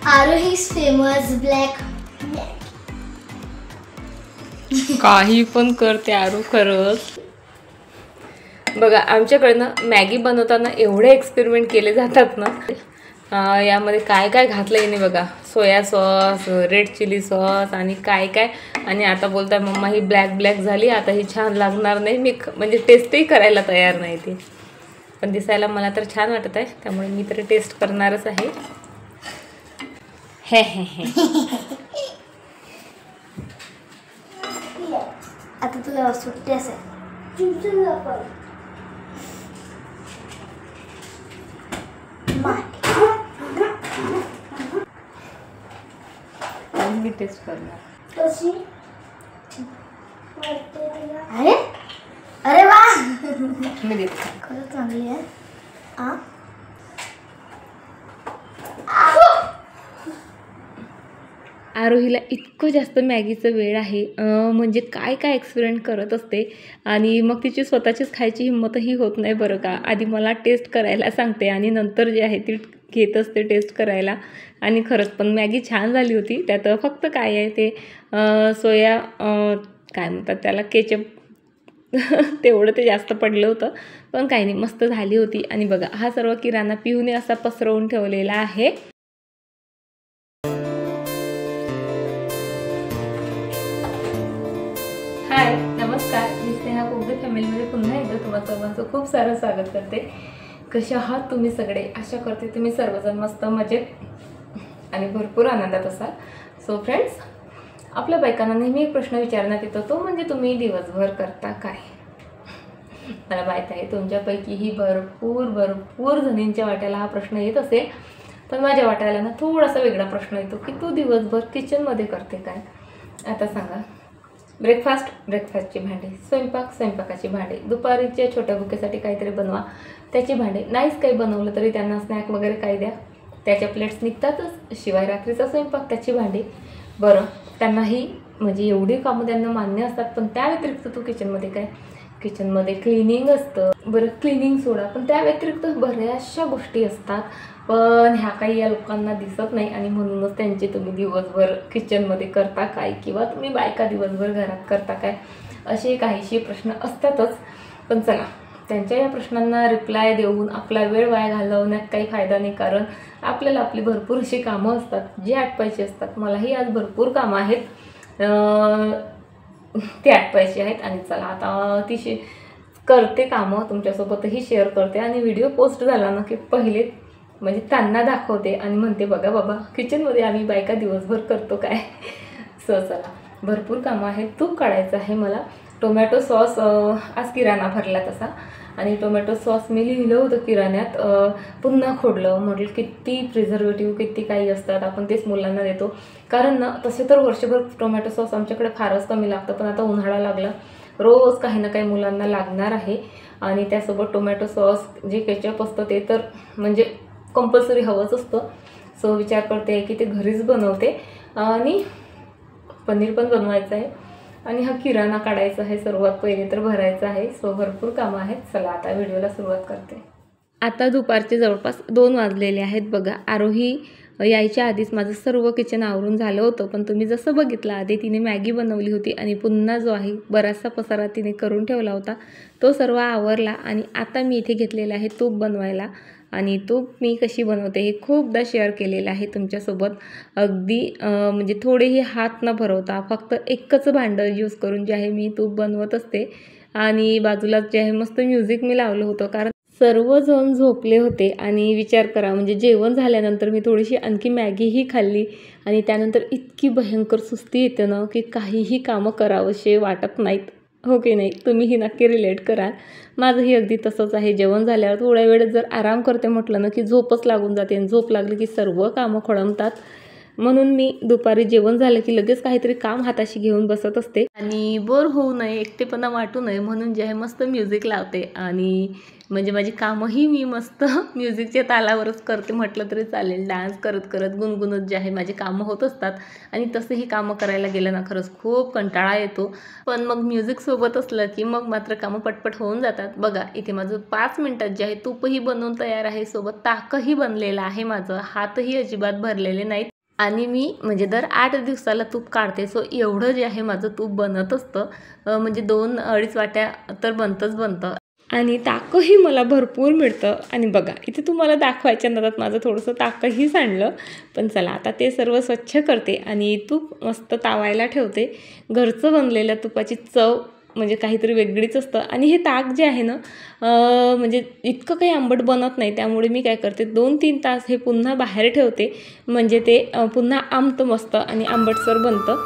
आरोही's famous black. काही पण करते आरू खरंच. बघा आमच्याकडनं मॅगी बनवताना एवढे एक्सपेरिमेंट केले जातात ना. यामध्ये काय काय घातलं आहे बघा. Soya sauce, red chilli sauce आणि काय काय. आणि आता बोलताय मम्मा ही ब्लॅक झाली, आता ही छान लागणार नाही. मी म्हणजे टेस्टही करायला तयार नाही ती, पण दिसायला मला तर छान वाटत आहे, त्यामुळे मी तरी टेस्ट करणारच आहे. हे हे हे आता तुला सुट्टी असेल. मी टेस्ट करणार. कशी अरे अरे वा, मी देते. खरंच चांगली आहे. आरोहीला इतकं जास्त मॅगीचं वेळ आहे, म्हणजे काय काय एक्सपेरिमेंट करत असते आणि मग तिची स्वतःचीच खायची हिंमतही होत नाही बरं का. आधी मला टेस्ट करायला सांगते आणि नंतर जे आहे ती घेत असते टेस्ट करायला. आणि खरंच पण मॅगी छान झाली होती. त्यात फक्त काय आहे ते सोया काय म्हणतात त्याला, केचप तेवढं ते जास्त पडलं होतं, पण काही नाही, मस्त झाली होती. आणि बघा हा सर्व किराणा पिऊने असा पसरवून ठेवलेला आहे. हाय नमस्कार, मी स्नेहा कुक द फॅमिलीमध्ये पुन्हा एकदा तुम्हा सर्वांचं खूप सारं स्वागत करते. कसे आहात तुम्ही सगळे? आशा करते तुम्ही सर्वजण मस्त मजेत आणि भरपूर आनंदात असाल. सो फ्रेंड्स, आपल्या बायकांना नेहमी एक प्रश्न विचारण्यात येतो, तो म्हणजे तुम्ही दिवसभर करता काय. मला माहीत आहे तुमच्यापैकीही भरपूर जणींच्या वाट्याला हा प्रश्न येत असेल, पण माझ्या वाट्याला ना थोडासा वेगळा प्रश्न येतो की तू दिवसभर किचनमध्ये करते काय. आता सांगा, ब्रेकफास्टची भांडी, स्वयंपाकाची भांडी, दुपारीच्या छोट्या भुकेसाठी काहीतरी बनवा त्याची भांडी, नाहीच काही बनवलं तरी त्यांना स्नॅक वगैरे काही द्या त्याच्या प्लेट्स निघतातच, शिवाय रात्रीचा स्वयंपाक त्याची भांडी. बरं, त्यांनाही म्हणजे एवढी कामं त्यांना मान्य असतात, पण त्या व्यतिरिक्त तू किचनमध्ये काय. किचनमध्ये क्लिनिंग असतं. बरं क्लिनिंग सोडा, पण त्या व्यतिरिक्त बऱ्याचशा गोष्टी असतात, पण ह्या काही या लोकांना दिसत नाही. आणि म्हणूनच त्यांचे तुम्ही दिवसभर किचनमध्ये करता काय, किंवा तुम्ही बायका दिवसभर घरात करता काय, असे काहीशी प्रश्न असतातच. पण चला, त्यांच्या या प्रश्नांना रिप्लाय देऊन आपला वेळ वाया घालवण्यात काही फायदा नाही, कारण आपल्याला आपली भरपूर अशी कामं असतात जी आटपायची असतात. मलाही आज भरपूर कामं आहेत, ती आटपायची आहेत. आणि चला आता ती करते कामं, तुमच्यासोबतही शेअर करते. आणि व्हिडिओ पोस्ट झाला ना की पहिले म्हणजे त्यांना दाखवते आणि म्हणते बघा बाबा किचनमध्ये आम्ही बायका दिवसभर करतो काय. सो चला, भरपूर कामं आहेत. तूप काढायचं आहे मला. टोमॅटो सॉस आज किराणा भरला तसा, आणि टोमॅटो सॉस मी लिहिलं होतं किराण्यात, पुन्हा खोडलं. म्हटलं किती प्रिझर्वेटिव्ह किती काही असतात, आपण तेच मुलांना देतो. कारण ना तसे तर वर्षभर टोमॅटो सॉस आमच्याकडे फारच कमी लागतं, पण आता उन्हाळा लागला, रोज काही ना काही मुलांना लागणार आहे. आणि त्यासोबत टोमॅटो सॉस जे केचप असतं ते तर म्हणजे कंपल्सरी हवंच असतं. सो विचार करते की ते घरीच बनवते. आणि पनीर पण बनवायचं आहे, आणि हा किराणा काढायचा आहे, सर्वात पहिले तर भरायचा आहे. सो भरपूर कामं आहेत. चला आता व्हिडिओला सुरुवात करते. आता दुपारचे जवळपास 2 वाजलेले आहेत बघा. आरोही यायच्या आधीच माझं सर्व किचन आवरून झालं होतं, पण तुम्ही जसं बघितलं आधी तिने मॅगी बनवली होती आणि पुन्हा जो आहे बराचसा पसारा तिने करून ठेवला होता, तो सर्व आवरला. आणि आता मी इथे घेतलेला आहे तूप बनवायला. आणि तूप मी कशी बनवते हे खूपदा शेअर केलेलं आहे तुमच्यासोबत. अगदी म्हणजे थोडेही हात न भरवता फक्त एकच भांडं यूज करून जे आहे मी तूप बनवत असते. आणि बाजूला जे आहे मस्त म्युझिक मी लावलं होतं, कारण सर्वजण झोपले होते. आणि विचार करा, म्हणजे जेवण झाल्यानंतर मी थोडीशी आणखी मॅगीही खाल्ली, आणि त्यानंतर इतकी भयंकर सुस्ती येते ना की काहीही कामं करावंसे वाटत नाहीत. हो की नाही, तुम्हीही नक्की रिलेट कराल. माझंही अगदी तसंच आहे. जेवण झाल्यावर थोड्या वेळेत जर आराम करते म्हटलं ना की झोपच लागून जाते, आणि झोप लागली की सर्व कामं खोळंबतात. म्हणून मी दुपारी जेवण झालं की लगेच काहीतरी काम हाताशी घेऊन बसत असते. आणि बोर होऊ नये, एकटेपणा वाटू नये म्हणून जे आहे मस्त म्युझिक लावते. आणि म्हणजे माझी कामंही मी मस्त म्युझिकच्या तालावरच करते म्हटलं तरी चालेल. डान्स करत करत गुणगुणत जे आहे माझी कामं होत असतात. आणि तसंही कामं करायला गेलं ना खरंच खूप कंटाळा येतो, पण मग म्युझिक सोबत असलं की मग मात्र कामं पटपट होऊन जातात. बघा इथे माझं 5 मिनिटात जे आहे तूपही बनवून तयार आहे, सोबत ताकही बनलेलं आहे माझं. हातही अजिबात भरलेले नाहीत. आणि मी म्हणजे दर 8 दिवसाला तूप काढते. सो एवढं जे आहे माझं तूप बनत असतं. म्हणजे 2-2.5 वाट्या तर बनतं. आणि ताकही मला भरपूर मिळतं. आणि बघा इथे तुम्हाला दाखवायच्या नादात माझं थोडंसं ताकही सांडलं. पण चला आता ते सर्व स्वच्छ करते आणि तूप मस्त तावायला ठेवते. घरचं बनलेल्या तुपाची चव म्हणजे काहीतरी वेगळीच असतं. आणि हे ताक जे आहे ना म्हणजे इतकं काही आंबट बनत नाही. त्यामुळे मी काय करते 2-3 तास हे पुन्हा बाहेर ठेवते. म्हणजे ते पुन्हा आंबतं मस्त आणि आंबटसर बनतं.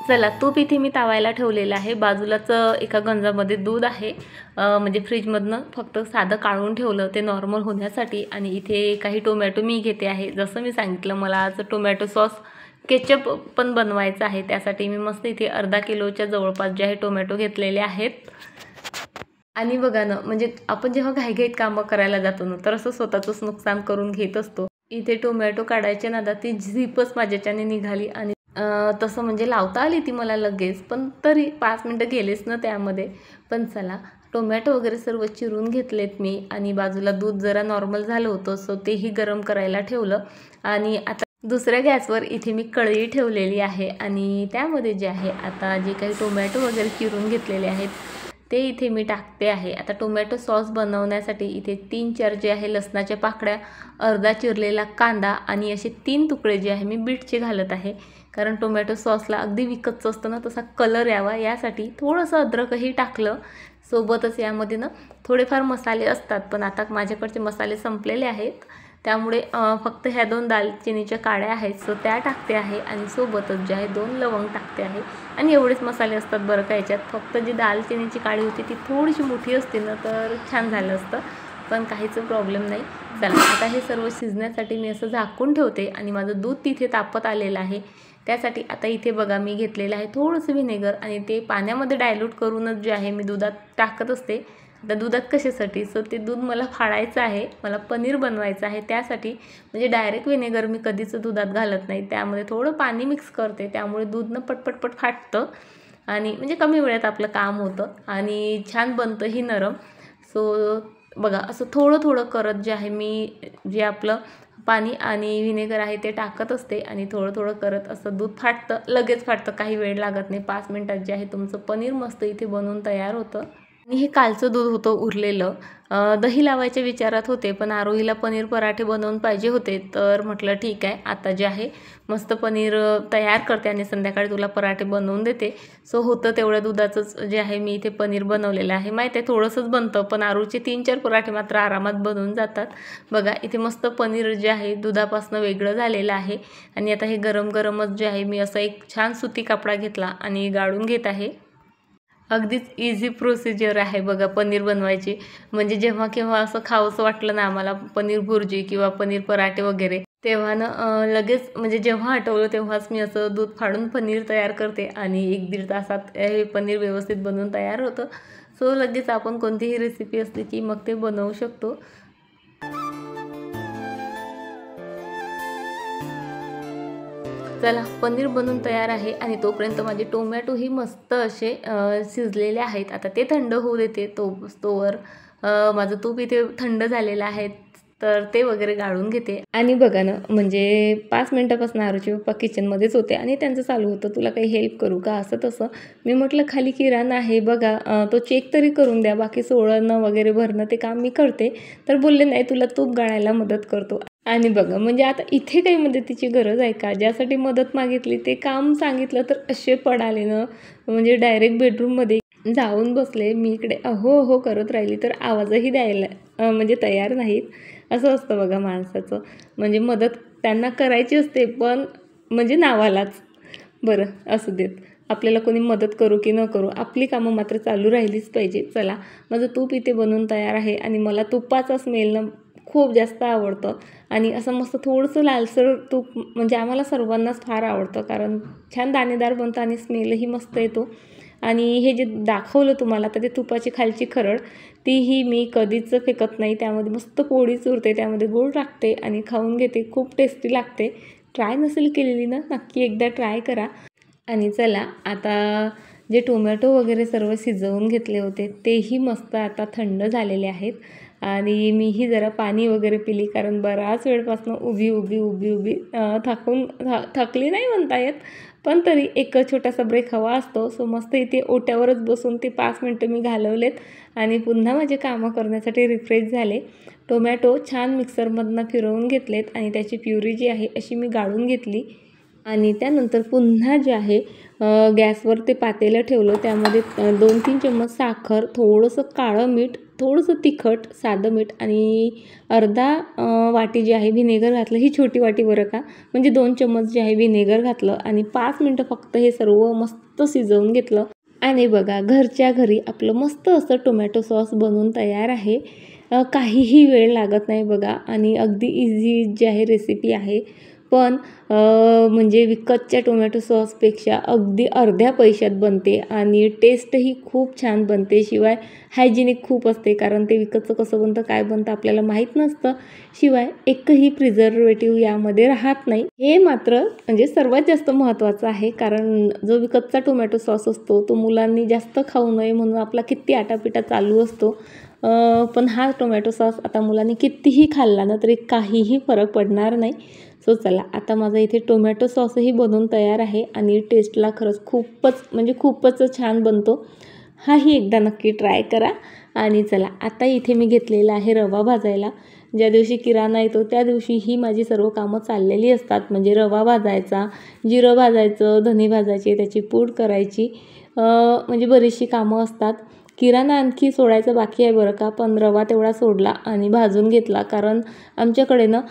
चला तूप इथे मी तावायला ठेवलेलं आहे. बाजूलाच एका गंजामध्ये दूध आहे. म्हणजे फ्रीजमधनं फक्त साधं काढून ठेवलं ते नॉर्मल होण्यासाठी. आणि इथे काही टोमॅटो मी घेते आहे. जसं मी सांगितलं मला आज टोमॅटो सॉस केचप पण बनवायचं आहे. त्यासाठी मी मस्त इथे अर्धा किलोच्या जवळपास जे आहे टोमॅटो घेतलेले आहेत. आणि बघा ना म्हणजे आपण जेव्हा घाईघाईत कामं करायला जातो ना तर असं स्वतःचंच नुकसान करून घेत असतो. इथे टोमॅटो काढायच्या नादात ती झीपच माझ्याच्याने निघाली. आणि तसं म्हणजे लावता आली ती मला लगेच, पण तरी 5 मिनटं गेलेच ना त्यामध्ये. पण चला टोमॅटो वगैरे सर्व चिरून घेतलेत मी. आणि बाजूला दूध जरा नॉर्मल झालं होतं सो तेही गरम करायला ठेवलं. आणि आता दुसऱ्या गॅसवर इथे मी कढई ठेवलेली आहे. आणि त्यामध्ये जे आहे आता जे काही टोमॅटो वगैरे चिरून घेतलेले आहेत ते इथे मी टाकते आहे. आता टोमॅटो सॉस बनवण्यासाठी इथे 3-4 जे आहे लसणाच्या पाकळ्या, अर्धा चिरलेला कांदा आणि असे 3 तुकडे जे आहे मी बीटचे घालत आहे. कारण टोमॅटो सॉसला अगदी विकतचं असतं ना तसा कलर यावा यासाठी थोडंसं अद्रकही टाकलं. सोबतच यामध्ये ना थोडेफार मसाले असतात, पण आता माझ्याकडचे मसाले संपलेले आहेत. त्यामुळे फक्त ह्या 2 दालचिनीच्या काड्या आहेत सो त्या टाकते आहे. आणि सोबतच जे आहे 2 लवंग टाकते आहे. आणि एवढेच मसाले असतात बरं का याच्यात. फक्त जी दालचिनीची काडी होती ती थोडीशी मोठी असते ना तर छान झालं असतं, पण काहीच प्रॉब्लेम नाही. चला आता हे सर्व शिजण्यासाठी मी असं झाकून ठेवते. आणि माझं दूध तिथे तापत आलेलं आहे. त्यासाठी आता इथे बघा मी घेतलेलं आहे थोडंसं व्हिनेगर. आणि ते पाण्यामध्ये डायल्यूट करूनच जे आहे मी दुधात टाकत असते. आता दुधात कशासाठी, सो ते दूध मला फाडायचं आहे, मला पनीर बनवायचं आहे. त्यासाठी म्हणजे डायरेक्ट व्हिनेगर मी कधीच दुधात घालत नाही. त्यामध्ये थोडं पाणी मिक्स करते. त्यामुळे दूध न पटपट फाटतं आणि म्हणजे कमी वेळात आपलं काम होतं आणि छान बनतंही नरम. सो बघा असं थोडं करत जे आहे मी जे आपलं पाणी आणि व्हिनेगर आहे ते टाकत असते. आणि थोडं करत असं दूध फाटतं, लगेच फाटतं, काही वेळ लागत नाही. 5 मिनटात जे आहे तुमचं पनीर मस्त इथे बनवून तयार होतं. आणि हे कालचं दूध होतं उरलेलं. दही लावायच्या विचारात होते, पण आरोहीला पनीर पराठे बनवून पाहिजे होते. तर म्हटलं ठीक आहे आता जे आहे मस्त पनीर तयार करते आणि संध्याकाळी तुला पराठे बनवून देते. सो होतं तेवढ्या दुधाचंच जे आहे मी इथे पनीर बनवलेलं आहे. माहीत आहे थोडंसंच बनतं, पण आरूचे 3-4 पराठे मात्र आरामात बनवून जातात. बघा इथे मस्त पनीर जे आहे दुधापासून वेगळं झालेलं आहे. आणि आता हे गरमच जे आहे मी असं एक छान सुती कापडा घेतला आणि गाळून घेत आहे. अगदीच इझी प्रोसिजर आहे बघा पनीर बनवायची. म्हणजे जेव्हा केव्हा असं खावंसं वाटलं ना आम्हाला पनीर भुर्जी किंवा पनीर पराठे वगैरे, तेव्हा ना लगेच म्हणजे जेव्हा आठवलं तेव्हाच मी असं दूध फाडून पनीर तयार करते. आणि 1-1.5 तासात हे पनीर व्यवस्थित बनवून तयार होतं. सो लगेच आपण कोणतीही रेसिपी असली की मग ते बनवू शकतो. चला पनीर बनवून तयार आहे. आणि तोपर्यंत माझे टोमॅटोही मस्त असे शिजलेले आहेत. आता ते थंड होऊ देते. तोवर माझं तूप इथे थंड झालेलं आहे तर ते वगैरे गाळून घेते. आणि बघा ना म्हणजे 5 मिनटापासून आरूचे पप्पा किचनमध्येच होते आणि त्यांचं चालू होतं तुला काही हेल्प करू का असं तसं. मी म्हटलं खाली किराणा आहे बघा तो चेक तरी करून द्या, बाकी सोळणं वगैरे भरणं ते काम मी करते. तर बोलले नाही तुला तूप गाळायला मदत करतो. आणि बघा म्हणजे आता इथे काही मदतीची गरज आहे का, ज्यासाठी मदत मागितली ते काम सांगितलं तर असे पडाले ना म्हणजे डायरेक्ट बेडरूममध्ये जाऊन बसले. मी इकडे अहो करत राहिली तर आवाजही द्यायला म्हणजे तयार नाहीत. असं असतं बघा माणसाचं. म्हणजे मदत त्यांना करायची असते पण म्हणजे नावालाच. बरं असू देत, आपल्याला कोणी मदत करू की न करू आपली कामं मात्र चालू राहिलीच पाहिजे. चला माझं तूप इथे बनवून तयार आहे. आणि मला तुपाचा स्मेल ना खूप जास्त आवडतं. आणि असं मस्त थोडंसं लालसर तूप म्हणजे आम्हाला सर्वांनाच फार आवडतं, कारण छान दाणेदार बनतं आणि स्मेलही मस्त येतो. आणि हे जे दाखवलं तुम्हाला तर ते तुपाची खालची खरड तीही मी कधीच फेकत नाही. त्यामध्ये मस्त पोळीच उरते, त्यामध्ये गूळ टाकते आणि खाऊन घेते. खूप टेस्टी लागते. ट्राय नसेल केलेली ना नक्की एकदा ट्राय करा. आणि चला आता जे टोमॅटो वगैरे सर्व शिजवून घेतले होते तेही मस्त आता थंड झालेले आहेत. आणि मीही जरा पाणी वगैरे पिली, कारण बराच वेळपासून उभी थकली नाही म्हणता येत, पण तरी एक छोटासा ब्रेक हवा असतो. सो मस्त इथे ओट्यावरच बसून ते 5 मिनटं मी घालवलेत आणि पुन्हा माझे कामं करण्यासाठी रिफ्रेश झाले. टोमॅटो छान मिक्सरमधनं फिरवून घेतलेत आणि त्याची प्युरी जी आहे अशी मी गाळून घेतली आणि त्यानंतर पुन्हा जे आहे गॅसवर ते पातेलं ठेवलं. त्यामध्ये 2-3 चम्मच साखर, थोडंसं काळं मीठ, थोडंसं तिखट, साधं मीठ आणि अर्धा वाटी जे आहे व्हिनेगर घातलं. ही छोटी वाटी बरं का, म्हणजे 2 चम्मच जे आहे व्हिनेगर घातलं आणि 5 मिनटं फक्त हे सर्व मस्त शिजवून घेतलं. आणि बघा, घरच्या घरी आपलं मस्त असं टोमॅटो सॉस बनवून तयार आहे. काहीही वेळ लागत नाही बघा आणि अगदी इझी जी आहे रेसिपी आहे. पण म्हणजे विकतच्या टोमॅटो सॉसपेक्षा अगदी अर्ध्या पैशात बनते आणि टेस्टही खूप छान बनते. शिवाय हायजेनिक खूप असते, कारण ते विकतचं कसं बनतं, काय बनतं आपल्याला माहीत नसतं. शिवाय एकही प्रिझर्वेटिव्ह यामध्ये राहत नाही. हे मात्र म्हणजे सर्वात जास्त महत्त्वाचं आहे, कारण जो विकतचा टोमॅटो सॉस असतो तो मुलांनी जास्त खाऊ नये म्हणून आपला किती आटापिटा चालू असतो. पण हा टोमॅटो सॉस आता मुलांनी कितीही खाल्ला ना तरी काहीही फरक पडणार नाही. सो चला, आता माझा इथे टोमॅटो सॉसही बनवून तयार आहे आणि टेस्टला खरंच खूपच छान बनतो. हाही एकदा नक्की ट्राय करा. आणि चला, आता इथे मी घेतलेला आहे रवा भाजायला. ज्या दिवशी किराणा येतो त्या दिवशी ही माझी सर्व कामं चाललेली असतात. म्हणजे रवा भाजायचा, जिरं भाजायचं, धने भाजायचे, त्याची पूड करायची, म्हणजे बरीचशी कामं असतात. किराणा आणखी सोडायचं बाकी आहे बरं का, पण रवा तेवढा सोडला आणि भाजून घेतला, कारण आमच्याकडे ना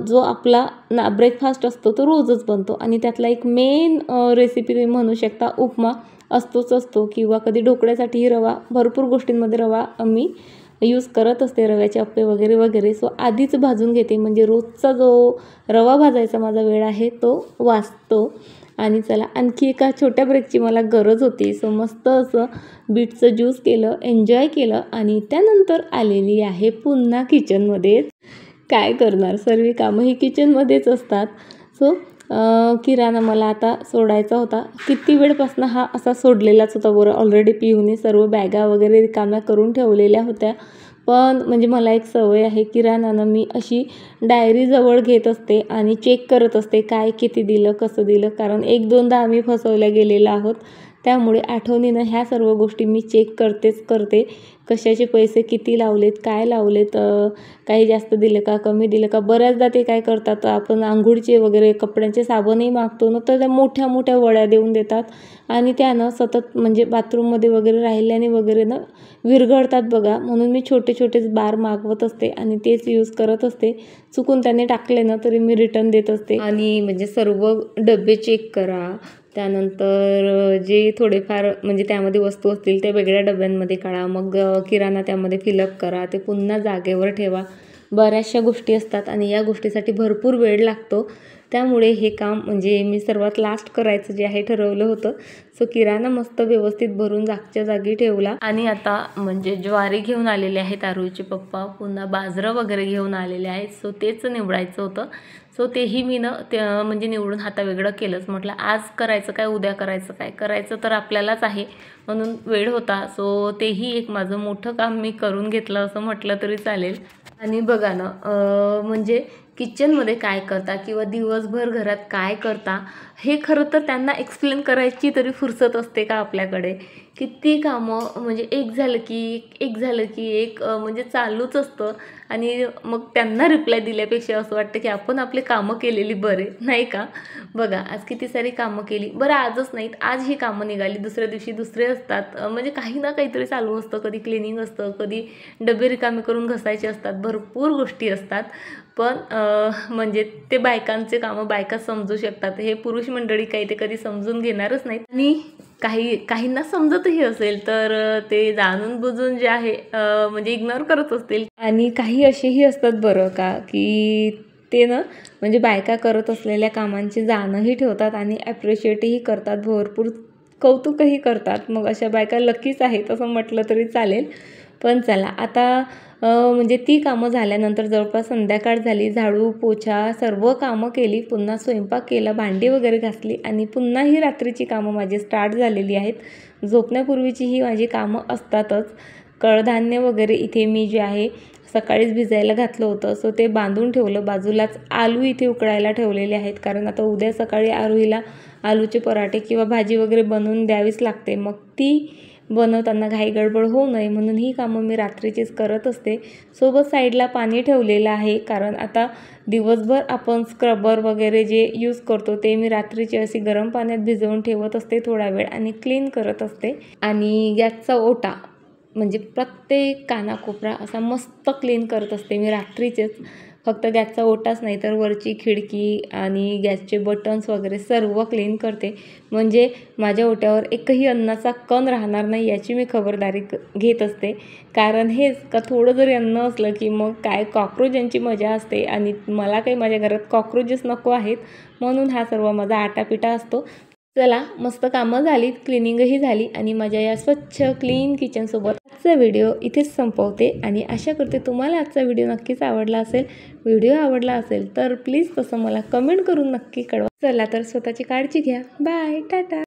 जो आपला ब्रेकफास्ट असतो तो रोजच बनतो आणि त्यातला एक मेन रेसिपी तुम्ही म्हणू शकता उपमा असतो किंवा कधी ढोकळ्यासाठीही रवा, भरपूर गोष्टींमध्ये रवा मी यूज करत असते, रव्याचे अप्पे वगैरे. सो आधीच भाजून घेते, म्हणजे रोजचा जो रवा भाजायचा माझा वेळ आहे तो वाचतो. आणि चला, आणखी एका छोट्या ब्रेकची मला गरज होती. सो मस्त असं बीटचं ज्यूस केलं, एन्जॉय केलं आणि त्यानंतर आलेली आहे पुन्हा किचनमध्ये. काय करणार, सर्व कामं ही किचनमध्येच असतात. सो किराणा मला आता सोडायचा होता. किती वेळपासून हा असा सोडलेलाच होता बरं. ऑलरेडी पिऊने सर्व बॅगा वगैरे रिकाम्या करून ठेवलेल्या होत्या. पण म्हणजे मला एक सवय आहे, किराणा मी अशी डायरी जवळ घेत असते आणि चेक करत असते काय किती दिलं, कसं दिलं, कारण 1-2दा आम्ही फसवल्या गेलेलो आहोत. त्यामुळे आठवणीनं ह्या सर्व गोष्टी मी चेक करते. कशाचे पैसे किती लावलेत, काय लावलेत, काही जास्त दिलं का, कमी दिलं का. बऱ्याचदा ते काय करतात, आपण अंघोळीचे वगैरे कपड्यांचे साबणही मागतो ना, तर त्या मोठ्या वड्या देऊन देतात आणि त्यानं सतत म्हणजे बाथरूममध्ये वगैरे राहिल्याने वगैरे ना विरघळतात बघा. म्हणून मी छोटेच बार मागवत असते आणि तेच यूज करत असते. चुकून त्याने टाकले ना तरी मी रिटर्न देत असते. आणि म्हणजे सर्व डबे चेक करा, त्यानंतर जे थोडेफार म्हणजे त्यामध्ये वस्तू असतील त्या वेगळ्या डब्यांमध्ये काढा, मग किराणा त्यामध्ये फिलअप करा, ते पुन्हा जागेवर ठेवा. बऱ्याचशा गोष्टी असतात आणि या गोष्टीसाठी भरपूर वेळ लागतो. त्यामुळे हे काम म्हणजे मी सर्वात लास्ट करायचं जे आहे ठरवलं होतं. सो किराणा मस्त व्यवस्थित भरून जागच्या जागी ठेवला आणि आता म्हणजे ज्वारी घेऊन आलेले आहेत आरुईचे पप्पा, पुन्हा बाजरं वगैरे घेऊन आलेले आहेत. सो तेच निवडायचं होतं. सो तेही मी म्हणजे निवडून हातावेगळं केलंच. म्हटलं आज करायचं काय, उद्या करायचं काय, करायचं तर आपल्यालाच आहे म्हणून वेळ होता. सो तेही एक माझं मोठं काम मी करून घेतलं असं म्हटलं तरी चालेल. आणि बघा ना, म्हणजे किचनमध्ये काय करता किंवा दिवसभर घरात काय करता हे खरं तर त्यांना एक्सप्लेन करायची तरी फुरसत असते का आपल्याकडे. किती कामं म्हणजे एक झालं की एक म्हणजे चालूच असतं आणि मग त्यांना रिप्लाय दिल्यापेक्षा असं वाटतं की आपण आपले कामं केलेली बरे, नाही का. बघा, आज किती सारी कामं केली. बरं, आजच नाहीत, आज ही कामं निघाली, दुसऱ्या दिवशी दुसरे असतात. म्हणजे काही ना काहीतरी चालू असतं. कधी क्लिनिंग असतं, कधी डबे रिकामे करून घसायचे असतात, भरपूर गोष्टी असतात. पण म्हणजे ते बायकांचे कामं बायका समजू शकतात, हे पुरुष मंडळी काही ते कधी समजून घेणारच नाहीत. आणि काहींना समजतही असेल तर ते जाणून बुजून जे आहे म्हणजे इग्नोर करत असतील. आणि काही असेही असतात बरं का की ते ना म्हणजे बायका करत असलेल्या कामांची जाणंही ठेवतात आणि ॲप्रिशिएटही करतात, भरपूर कौतुकही करतात. मग अशा बायका लकीच आहेत असं म्हटलं तरी चालेल. पण चला, आता म्हणजे ती कामं झाल्यानंतर जवळपास संध्याकाळ झाली. झाडू पोछा सर्व कामं केली, पुन्हा स्वयंपाक केला, भांडी वगैरे घासली आणि पुन्हा ही रात्रीची कामं माझी स्टार्ट झालेली आहेत. झोपण्यापूर्वीची ही माझी कामं असतातच. कडधान्य वगैरे इथे मी जे आहे सकाळीच भिजायला घातलं होतं, सो ते बांधून ठेवलं. बाजूलाच आलू इथे उकळायला ठेवलेले आहेत, कारण आता उद्या सकाळी आरोहीला आलूचे पराठे किंवा भाजी वगैरे बनवून द्यावीच लागते. मग ती बनवताना घाई गडबड होऊ नये म्हणून ही कामं मी रात्रीचीच करत असते. सोबत साईडला पाणी ठेवलेलं आहे, कारण आता दिवसभर आपण स्क्रबर वगैरे जे यूज करतो ते मी रात्रीची अशी गरम पाण्यात भिजवून ठेवत असते थोडा वेळ आणि क्लीन करत असते. आणि गॅसचा ओटा म्हणजे प्रत्येक कानाकोपरा असा मस्त क्लीन करत असते मी रात्रीचेच. फक्त गॅसचा ओटाच नाही तर वरची खिडकी आणि गॅसचे बटन्स वगैरे सर्व क्लीन करते, म्हणजे माझ्या ओट्यावर एकही अन्नाचा कण राहणार नाही याची मी खबरदारी घेत असते. कारण हेच का थोडं जरी अन्न असलं की मग काय कॉक्रोच यांची मजा असते आणि मला काही माझ्या घरात कॉक्रोचेस नको आहेत, म्हणून हा सर्व माझा आटापिटा असतो. चला, मस्त कामं झाली, क्लिनिंगही झाली आणि माझ्या या स्वच्छ क्लीन किचनसोबत आजचा व्हिडिओ इथेच संपवते आणि आशा करते तुम्हाला आजचा व्हिडिओ नक्कीच आवडला असेल. व्हिडिओ आवडला असेल तर प्लीज तसं मला कमेंट करून नक्की कळवा. चला तर स्वतःची काळजी घ्या. बाय, टाटा.